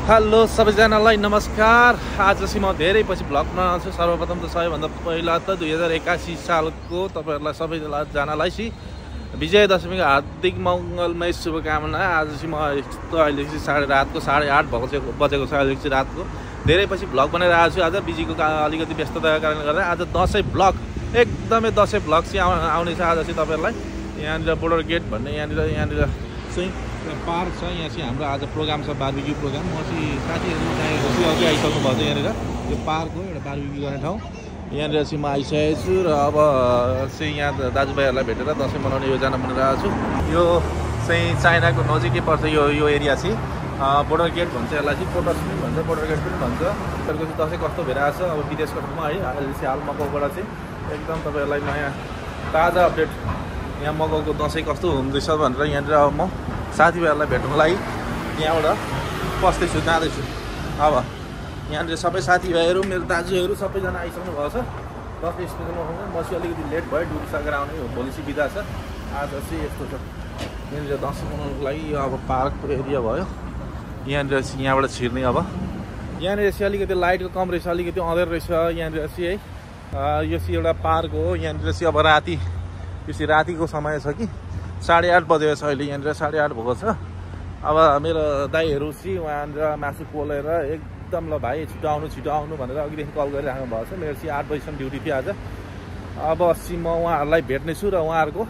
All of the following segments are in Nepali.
हेलो सबैजनालाई नमस्कार। आज चाहिँ म धेरै पछि भ्लग बनाउँछु। सर्वप्रथम त सबैभन्दा पहिला त 2081 सालको तपाईहरुलाई सबैजनालाई विजयदशमीको हार्दिक मङ्गलमय शुभकामना। आज चाहिँ म अहिले चाहिँ रातको 8:30 बजेको छ। अहिले चाहिँ रातको धेरै पछि भ्लग बनाइरहेको छु। आज बिजीको अलिकति व्यस्तताको कारणले गर्दा आज दसैँ भ्लग एकदमै दसैँ भ्लग चाहिँ आउनेछ। आज चाहिँ तपाईहरुलाई यहाँनिर बोर्डर गेट भन्ने यहाँनिर चाहिँ पार्क छ। यहाँ चाहिँ हाम्रो आज प्रोग्राम छ, बारबिक्यू प्रोग्राम। म चाहिँ साथीहरू अघि आइसक्नु भएको छ। यहाँनिर यो पार्क हो, एउटा बारबिक्यू गर्ने ठाउँ। यहाँनिर चाहिँ म आइसकेको छु र अब चाहिँ यहाँ दाजुभाइहरूलाई भेटेर दसैँ मनाउने योजना बनाइरहेको छु। यो चाहिँ चाइनाको नजिकै पर्छ यो एरिया चाहिँ बोर्डर गेट भन्छ यसलाई चाहिँ, पोटस पनि भन्छ, बोर्डर गेट पनि भन्छ। तपाईँको चाहिँ दसैँ कस्तो भइरहेको छ अब विदेशको ठाउँमा है। अहिले चाहिँ हाल मकौबाट चाहिँ एकदम तपाईँहरूलाई नयाँ ताजा अपडेट यहाँ मकौको दसैँ कस्तो हुँदैछ भनेर यहाँनिर अब म साथीभाइहरूलाई भेट्नुको लागि यहाँबाट पस्दैछु, जाँदैछु। अब यहाँनिर सबै साथीभाइहरू मेरो दाजुहरू सबैजना आइसक्नु भएको छ। दसैँ स्पेसलमा म चाहिँ अलिकति लेट भयो, ड्युटी सकेर आउने हो, भोलि चाहिँ बिदा छ। आज चाहिँ यस्तो छ यहाँनिर दसैँ मनाउनुको लागि यो अब पार्कको एरिया भयो। यहाँनिर चाहिँ यहाँबाट छिर्ने अब यहाँनिर चाहिँ अलिकति लाइटको कम रहेछ, अलिकति अँधेर रहेछ यहाँनिर चाहिँ है। यो चाहिँ एउटा पार्क हो। यहाँनिर चाहिँ अब राति यो चाहिँ रातिको समय छ कि 8:30 बजेको छ अहिले। यहाँनिर 8:30 भएको छ। अब मेरो दाइहरू चाहिँ उहाँनिर मासु पोलेर एकदम ल भाइ छिटो आउनु भनेर अघिदेखि कल गरिराख्नु भएको छ। मेरो चाहिँ 8 बजीसम्म ड्युटी थियो आज। अब चाहिँ म उहाँहरूलाई भेट्नेछु र उहाँहरू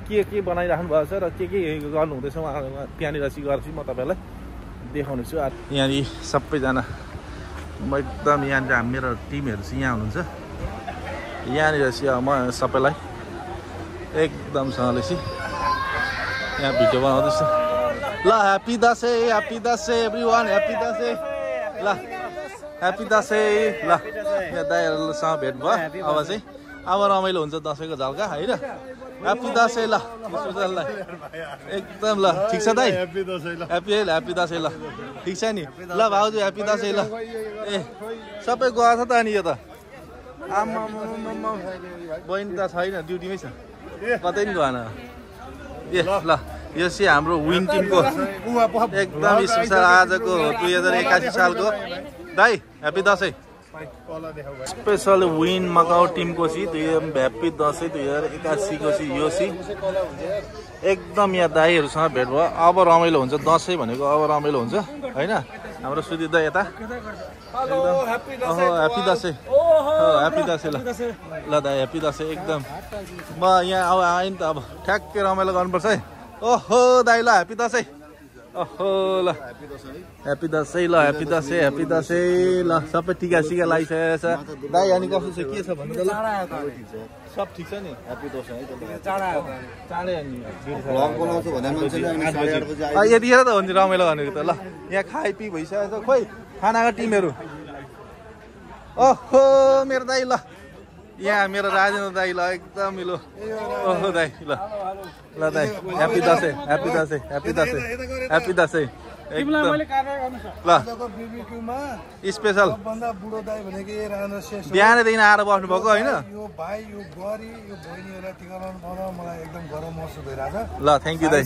के बनाइराख्नु भएको छ र के गर्नुहुँदैछ उहाँ त्यहाँनिर चाहिँ गर्छु म तपाईँहरूलाई देखाउनेछु। यहाँनिर सबैजना म एकदम यहाँनिर मेरो टिमहरू चाहिँ यहाँ हुनुहुन्छ। यहाँनिर चाहिँ म सबैलाई एकदमसँगले चाहिँ यहाँ भिडियो बनाउँदैछु। ल happy Dashain everyone, happy Dashain. ल ह्याप्पी दसैँ। ल यहाँ दाइहरूसँग भेट भयो। अब चाहिँ अब रमाइलो हुन्छ दसैँको झल्का होइन। ह्याप्पी दसैँ। ल एकदम ल ठिक छ दाइ, ह्याप्पी दसैँ। ल ठिक छ नि। ल भाउजू ह्याप्पी दसैँ। ल ए सबै गएको छ त अनि यो त आमा बहिनी त छैन, ड्युटीमै छ, कतै नि गएन। ए ल यो चाहिँ हाम्रो विन टिमको एकदम स्पेसल आजको 2081 सालको दाइ happy Dashain. Special win Macau टिमको चाहिँ ह्याप्पी दसैँ 2081 को चाहिँ यो चाहिँ एकदम यहाँ दाइहरूसँग भेट भयो। अब रमाइलो हुन्छ दसैँ भनेको, अब रमाइलो हुन्छ होइन। हाम्रो सुदीप दाइ यता ह्याप्पी दसैँ। ह्याप्पी दसैँ। ल दाइ ह्याप्पी दसैँ एकदम। म यहाँ अब आएँ नि त, अब ठ्याक्कै रमाइलो गर्नुपर्छ है। ओहो दाइ ल ह्याप्पी दसैँ। ओहो ल ह्याप्पी दसैँ। ल ह्याप्पी दसैँ। ल सबै टिका सिका लगाइसकेको छ दाइ। अनि कस्तो छ, के छ भन्नु त? ल सब ठिक छ नि। ह्याप्पी दसैँ चाँडै अनि यतिखेर त हो नि रमाइलो भनेको त। ल यहाँ खाइपी भइसकेको छ। खोइ खानाको टिमहरू। ओहो मेरो दाइ। ल यहाँ मेरो राजेन्द्र दाइ। ल एकदम मिलो। ओहो दाइ। ल दाइ ह्याप्पी दसैँ। ल स्पेसल बिहानदेखि आएर बस्नु भएको होइन। ल थ्याङ्क यू दाइ।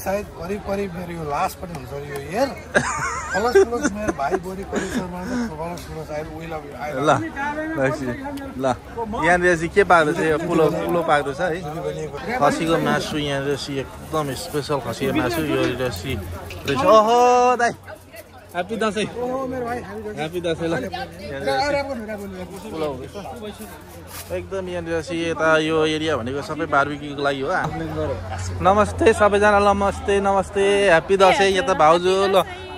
ल यहाँनिर चाहिँ के पाक्दैछ? यो पुलो पाक्दैछ है, खसीको मासु। यहाँनिर चाहिँ एकदम स्पेसल खसीको मासु यो रहेछ। ओहो दाइ ह्याप्पी दसैँ। ह्याप्पी दसैँ। ल एकदम यहाँनिर चाहिँ यता यो एरिया भनेको सबै बारबिक्यूको लागि हो। नमस्ते सबैजना, नमस्ते ह्याप्पी दसैँ। यहाँ त भाउजू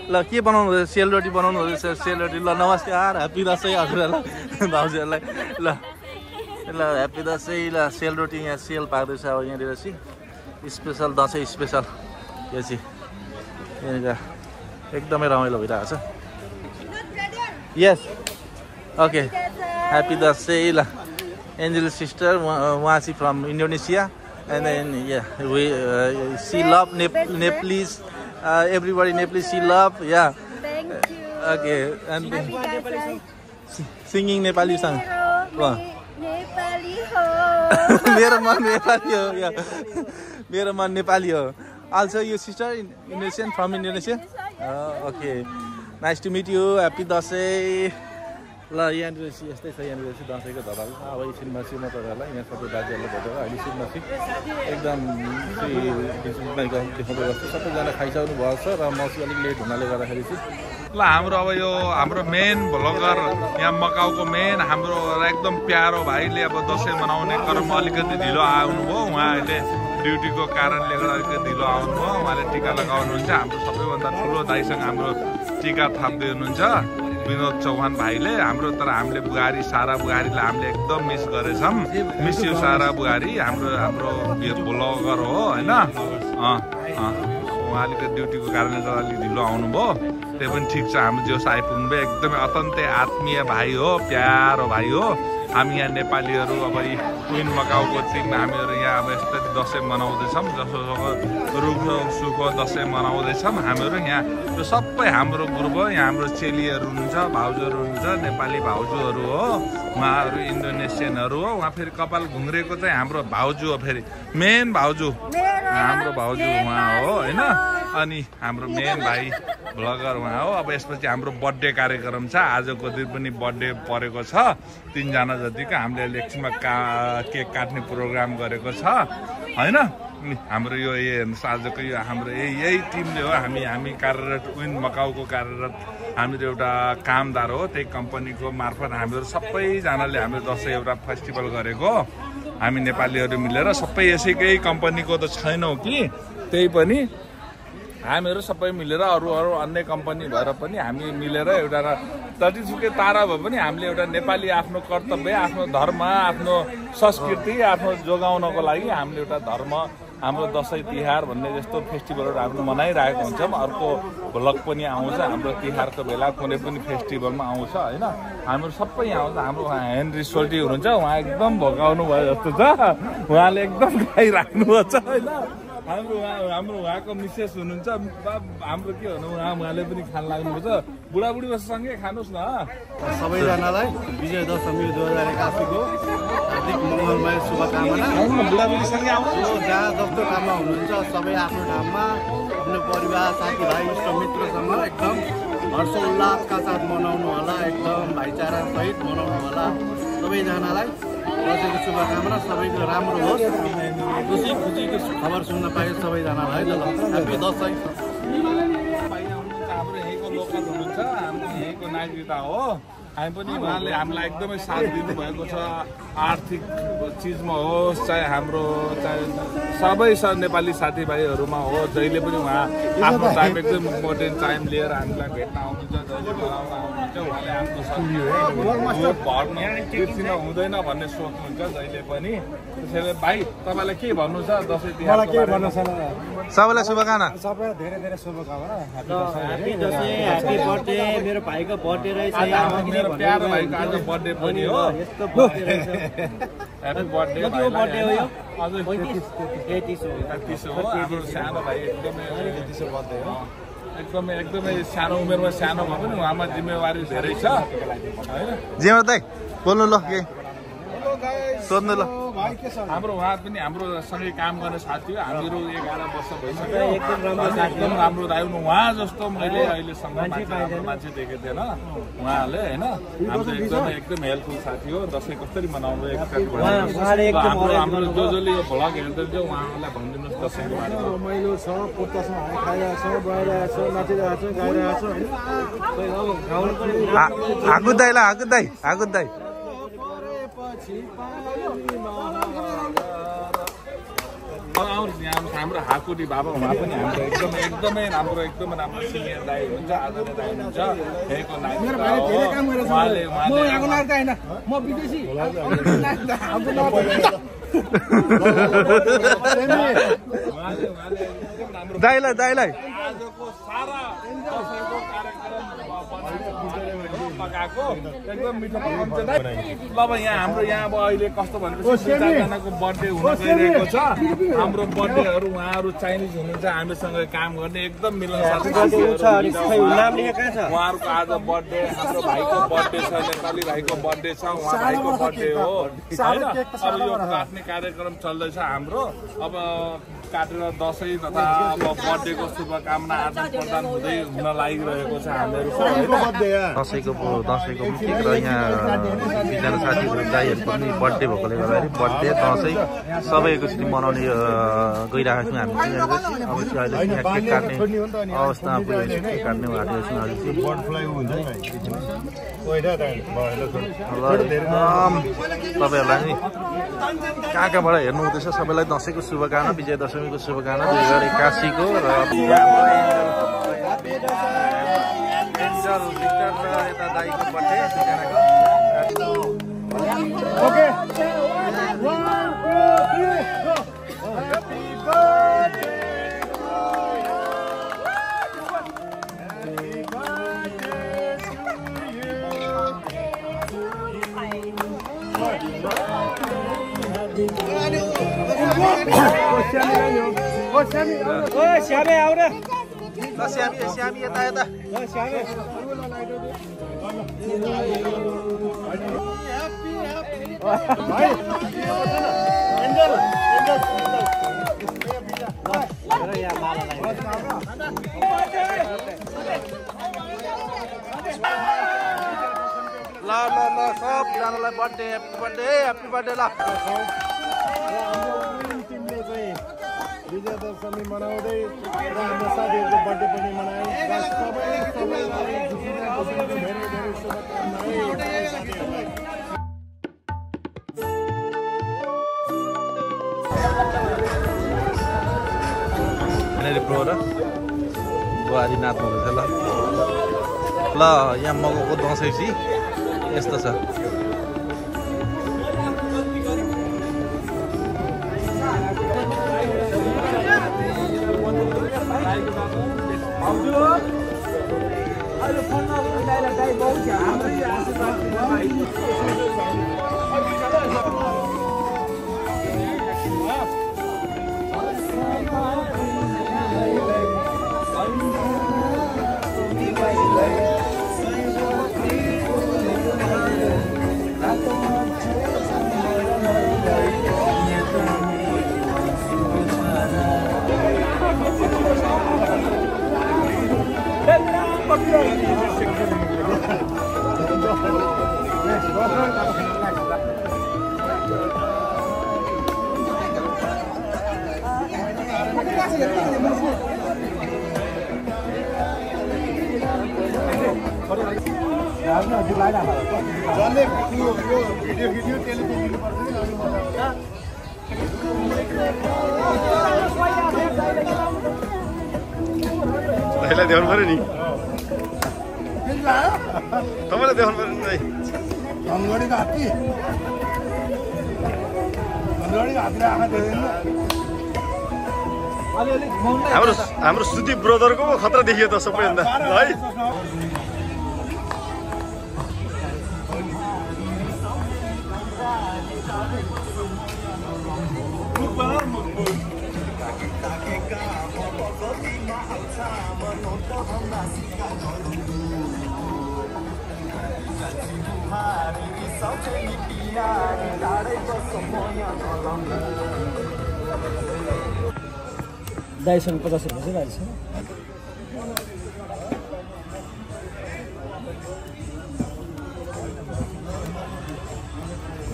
ल के बनाउनु हुँदैछ? सेलरोटी बनाउनु हुँदैछ। सेलरोटी। ल नमस्कार ह्याप्पी दसैँ हजुरहरूलाई भाउजूहरूलाई। ल ह्याप्पी दसैँ। ल सेलरोटी यहाँ सेल पाक्दैछ। अब यहाँनिर चाहिँ स्पेसल दसैँ स्पेसल यो चाहिँ यहाँनिर एकदमै रमाइलो भइरहेको छ। Yes okay happy Dashain. ल एन्जेल सिस्टर उहाँ चाहिँ from Indonesia and then she love Nepalese everybody Nepali she love okay and singing Nepali song. Nepali ho. मेरो मन नेपाली हो. Also your sister in Indonesian, from Indonesia? Okay nice to meet you happy Dashain ल यहाँनिर यस्तै छ यहाँनिर चाहिँ दसैँको धमाल अब एकछिन मसी म तपाईँहरूलाई यहाँ सबै दाजुहरूलाई भेटेर अहिले एकछिन मसी एकदम देखाउँदै गर्छु सबैजना खाइसक्नु भएको छ र मसी अलिक लेट हुनाले गर्दाखेरि चाहिँ ल हाम्रो अब यो हाम्रो मेन भ्लगर यहाँ मकाउको मेन हाम्रो एकदम प्यारो भाइले अब दसैँ मनाउने क्रममा अलिकति ढिलो आउनुभयो उहाँ अहिले ड्युटीको कारणले गर्दा अलिकति ढिलो आउनुभयो उहाँले टिका लगाउनुहुन्छ हाम्रो सबैभन्दा ठुलो दाइसँग हाम्रो टिका थाप्दै हुनुहुन्छ विनोद चौहान भाइले हाम्रो तर हामीले बुहारी सारा बुहारीलाई हामीले एकदम मिस गरेछौँ मिस यु सारा बुहारी हाम्रो भ्लगर हो होइन उहाँ अलिकति ड्युटीको कारणले गर्दा अलिक ढिलो आउनुभयो त्यो पनि ठिक छ हाम्रो जोस आइपुग्नुभयो एकदमै अत्यन्तै आत्मीय भाइ हो प्यारो भाइ हो हामी यहाँ नेपालीहरू अब क्विन मकाउको टिम हामीहरू यहाँ अब यस्तै दसैँ मनाउँदैछौँ जसो रुख सुख दसैँ मनाउँदैछौँ हामीहरू यहाँ यो सबै हाम्रो ग्रुप हो यहाँ हाम्रो चेलीहरू हुनुहुन्छ भाउजूहरू हुनुहुन्छ नेपाली भाउजूहरू हो उहाँहरू इन्डोनेसियनहरू हो उहाँ फेरि कपाल घुङ्रेको चाहिँ हाम्रो भाउजू हो फेरि मेन भाउजू हाम्रो भाउजू उहाँ हो होइन अनि हाम्रो मेन भाइ भ्लगर उहाँ हो अब यसपछि हाम्रो बर्थडे कार्यक्रम छ आजको दिन पनि बर्थडे परेको छ 3 जना जतिको हामीले एकछिनमा केक काट्ने प्रोग्राम गरेको छ होइन हाम्रो यो आजको यो हाम्रो यही टिमले हो हामी कार्यरत क्विन मकाउको कार्यरत हामीहरू एउटा कामदार हो त्यही कम्पनीको मार्फत हामीहरू सबैजनाले हामीले दसैँ एउटा फेस्टिभल गरेको हामी नेपालीहरू मिलेर सबै यसैकै कम्पनीको त छैनौँ कि त्यही पनि हामीहरू सबै मिलेर अरू अन्य कम्पनी भएर पनि हामी मिलेर एउटा जतिसुकै तारा भए पनि हामीले एउटा नेपाली आफ्नो कर्तव्य आफ्नो धर्म आफ्नो संस्कृति आफ्नो जोगाउनको लागि हामीले एउटा धर्म हाम्रो दसैँ तिहार भन्ने जस्तो फेस्टिभलहरू हामीले मनाइरहेको हुन्छौँ अर्को भ्लग पनि आउँछ हाम्रो तिहारको बेला कुनै पनि फेस्टिभलमा आउँछ होइन हामीहरू सबै यहाँ आउँछ हाम्रो हेनरी सोल्टी हुनुहुन्छ उहाँ एकदम भगाउनु भयो जस्तो छ उहाँले एकदम खाइराख्नुभएको छ होइन हाम्रो उहाँको मिसेस हुनुहुन्छ हाम्रो के भन्नु उहाँले पनि खान लाग्नुहुन्छ बुढाबुढी सँगै खानुहोस् न सबैजनालाई विजय दशमी 2081को हार्दिक मङ्गलमय शुभकामना बुढाबुढीसँगै आउनु जहाँ जस्तो काममा हुनुहुन्छ सबै आफ्नो ठाउँमा आफ्नो परिवार साथीभाइ इष्टमित्रसँग एकदम हर्षोल्लासका साथ मनाउनु होला एकदम भाइचारा सहित मनाउनु होला सबैजनालाई दसैँको शुभकामना सबैको राम्रो होस् खुसी खुसीको खबर सुन्न पाए सबैजनालाई ह्याप्पी दसैँ हाम्रो यहीँको लोकल हुनुहुन्छ हाम्रो यहीँको नागरिकता हो हामी पनि उहाँले हामीलाई एकदमै साथ दिनुभएको छ आर्थिक चिजमा होस् चाहे हाम्रो सबै नेपाली साथीभाइहरूमा हो जहिले पनि उहाँ आफ्नो टाइम एकदम इम्पोर्टेन्ट टाइम लिएर हामीलाई भेट्न आउनुहुन्छ जहिले बोलाउन आउनुहुन्छ उहाँले आफ्नो भर्न बिर्सिन हुँदैन भन्ने सोच्नुहुन्छ जहिले पनि त्यसैले भाइ तपाईँलाई के भन्नु छ दसैँ तिहार सबैलाई शुभकामना सबैलाई धेरै धेरै शुभकामना ह्याप्पी दसैँ ह्याप्पी बर्थडे मेरो भाइको बर्थडे रहेछ मेरो प्यारो भाइको आज बर्थडे पनि हो यस्तो बर्थडे रहेछ ह्याप्पी बर्थडे कतिको बर्थडे हो यो अझ 33 हो हाम्रो सानो भाइ एकदमै 33 बर्थडे हो एकदमै सानो उमेरमा सानो भए पनि उहाँमा जिम्मेवारी धेरै छ हैन जिम्मेवारी दाइ बोल्नु ल के सोध्नु ल हाम्रो उहाँ पनि हाम्रो सँगै काम गर्ने साथी हो हामीहरू 11 वर्ष भइसक्यो एकदम राम्रो दाइ उहाँ जस्तो मैले अहिलेसम्म मान्छे देखेको थिएन उहाँले होइन हाम्रो एकदम हेल्पफुल साथी हो दसैँ कसरी मनाउनु हाम्रो जसले यो भ्लग हेर्दै उहाँलाई भनिदिनुहोस् दसैँको बारेमा रमाइलो छ पोतासमा खाइरहेको छ गइरहेको छ नाचिरहेको छ गाइरहेको छ आगु दाइ ल आगु दाइ हाम्रो हाकुटी बाबा उहाँ पनि हाम्रो एकदमै राम्रो सिनियर दाइ हुनुहुन्छ आदरणीय दाइ हुनुहुन्छ यहीँको दाइलाई आजको सारा दसैँको कार्यक्रम पकाएको एकदम मिठो पकाउँछ दाइ ल अब यहाँ हाम्रो यहाँ अब अहिले कस्तो भनेपछि 4जनाको बर्थडे हुन गइरहेको छ हाम्रो बर्थडेहरू उहाँहरू चाइनिज हुनुहुन्छ हामीसँग काम गर्ने एकदम मिलनसार उहाँहरूको आज बर्थडे हाम्रो भाइको बर्थडे छ नेपाली भाइको बर्थडे छ उहाँ भाइको बर्थडे हो हैन अब यो काट्ने कार्यक्रम चल्दैछ हाम्रो अब काटेर दसैँ तथा अब बर्थडेको शुभकामना आदान प्रदान हुँदै हुन लागिरहेको छ हामीहरूको दसैँको मिटिङ र यहाँ एकजना साथीहरू दाइहरूको पनि बर्थडे भएकोले गर्दाखेरि बर्थडे दसैँ सबै एकैचोटि मनाउने गइरहेको छौँ हामी अब चाहिँ अहिले यहाँ केक काट्ने अवस्थामा पुगेको छ केक काट्ने आँटेको छौँ अहिले तपाईँहरूलाई नि कहाँ कहाँबाट हेर्नु हुँदैछ सबैलाई दसैँको शुभकामना विजय दशमीको शुभकामना 2081 को र यता दाइको बर्थडे ओके श्यामे आऊ न श्यामी यता यता ल सबजनालाई बर्थडे ह्याप्पी बर्थडे ल विजय दशमी मनाउँदै र हाम्रो साथीहरूको बर्थडे पनि मनायौँ सबैलाई धेरै धेरै शुभकामना प्रो र बुहारी नाच्नु हुँदैछ ल यहाँ मगोको दसैँ चाहिँ यस्तो छ पहिला देखाउनु पर्यो नि तपाईँलाई देखाउनु पर्यो नि हाम्रो सुदीप ब्रदरको खतरा देखियो त सबैभन्दा है दाइसँग 50 रुपियाँ चाहिँ लाग्छ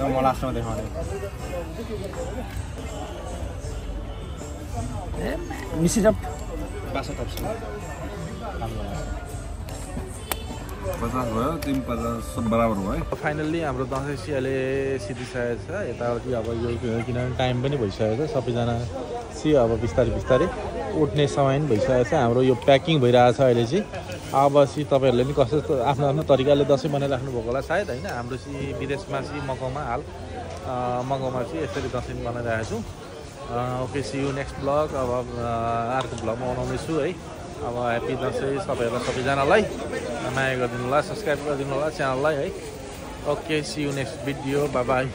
म लास्टमा देखाउने मिसिटप 50 भयो 350 सब बराबर भयो फाइनल्ली हाम्रो दसैँ सियाले सिद्धिसकेको छ यताउति अब यो किनभने टाइम पनि भइसकेको छ सबैजना अब बिस्तारै उठ्ने समय पनि भइसकेको छ हाम्रो यो प्याकिङ भइरहेको छ अहिले चाहिँ अब चाहिँ तपाईँहरूले पनि कस्तो आफ्नो आफ्नो तरिकाले दसैँ मनाइराख्नु भएको होला सायद होइन हाम्रो चाहिँ विदेशमा चाहिँ मकाउमा हाल मकाउमा चाहिँ यसरी दसैँ मनाइरहेको छु okay see you next blog अब अर्को ब्लगमा बनाउनेछु है अब ह्याप्पी दसैँ सबैजनालाई माया गरिदिनु होला, सब्सक्राइब गरिदिनु होला च्यानललाई है। Okay, see you next video, bye by.